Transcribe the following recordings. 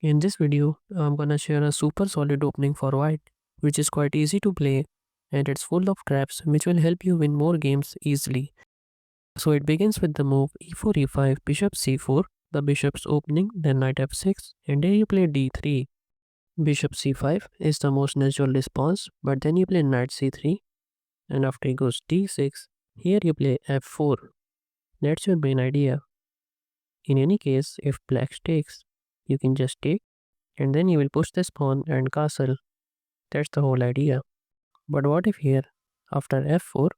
In this video, I'm gonna share a super solid opening for white, which is quite easy to play and it's full of traps which will help you win more games easily. So it begins with the move e4 e5 bishop c4, the bishop's opening, then knight f6, and then you play d3. Bishop c5 is the most natural response, but then you play knight c3, and after he goes d6, here you play f4. That's your main idea. In any case, if black takes, you can just take and then you will push this pawn and castle. That's the whole idea. But what if here, after f4,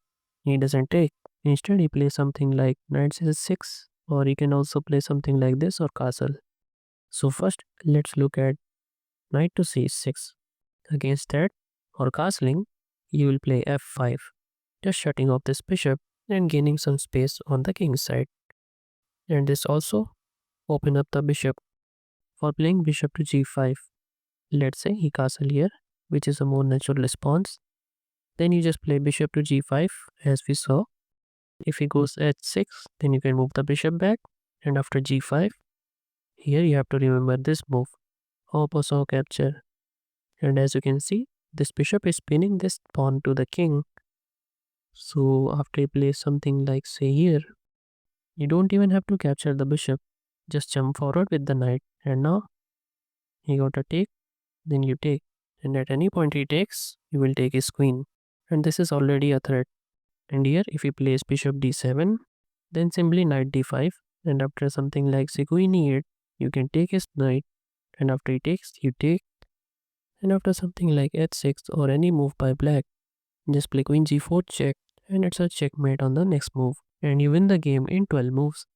he doesn't take? Instead, he plays something like knight c6, or he can also play something like this or castle. So first, let's look at knight to c6. Against that, or castling, you will play f5, just shutting off this bishop and gaining some space on the king's side. And this also open up the bishop for playing bishop to g5. Let's say he castle here, which is a more natural response. Then you just play bishop to g5 as we saw. If he goes h6, then you can move the bishop back, and after g5, here you have to remember this move, opposite capture. And as you can see, this bishop is pinning this pawn to the king. So after you play something like say here, you don't even have to capture the bishop. Just jump forward with the knight, and now he got a take, then you take. And at any point he takes, you will take his queen. And this is already a threat. And here if he plays bishop d7, then simply knight d5, and after something like say queen e8, you can take his knight, and after he takes, you take, and after something like h6 or any move by black, just play queen g4 check, and it's a checkmate on the next move, and you win the game in 12 moves.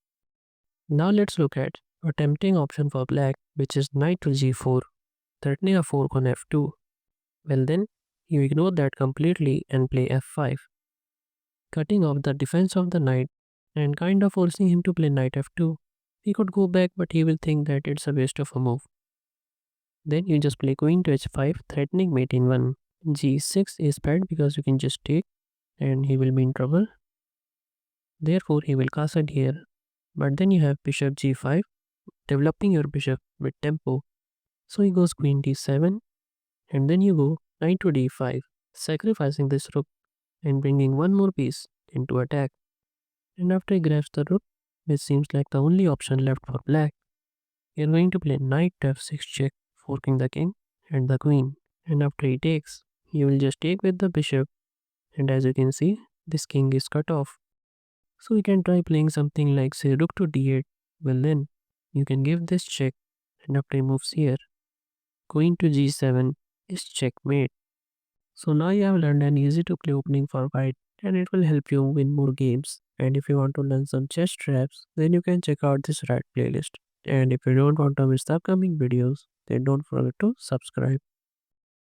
Now let's look at a tempting option for black, which is knight to g4, threatening a fork on f2. Well then, you ignore that completely and play f5, cutting off the defense of the knight and kind of forcing him to play knight f2. He could go back, but he will think that it's a waste of a move. Then you just play queen to h5, threatening mate in 1. g6 is bad because you can just take and he will be in trouble. Therefore, he will castle here. But then you have bishop g5, developing your bishop with tempo. So he goes queen d7, and then you go knight to d5, sacrificing this rook and bringing one more piece into attack. And after he grabs the rook, which seems like the only option left for black, you're going to play knight to f6 check, forking the king and the queen. And after he takes, you will just take with the bishop, and as you can see, this king is cut off. So you can try playing something like say rook to d8. Well then, you can give this check, and after he moves here, queen to g7 is checkmate. So now you have learned an easy to play opening for white, and it will help you win more games. And if you want to learn some chess traps, then you can check out this right playlist. And if you don't want to miss the upcoming videos, then don't forget to subscribe.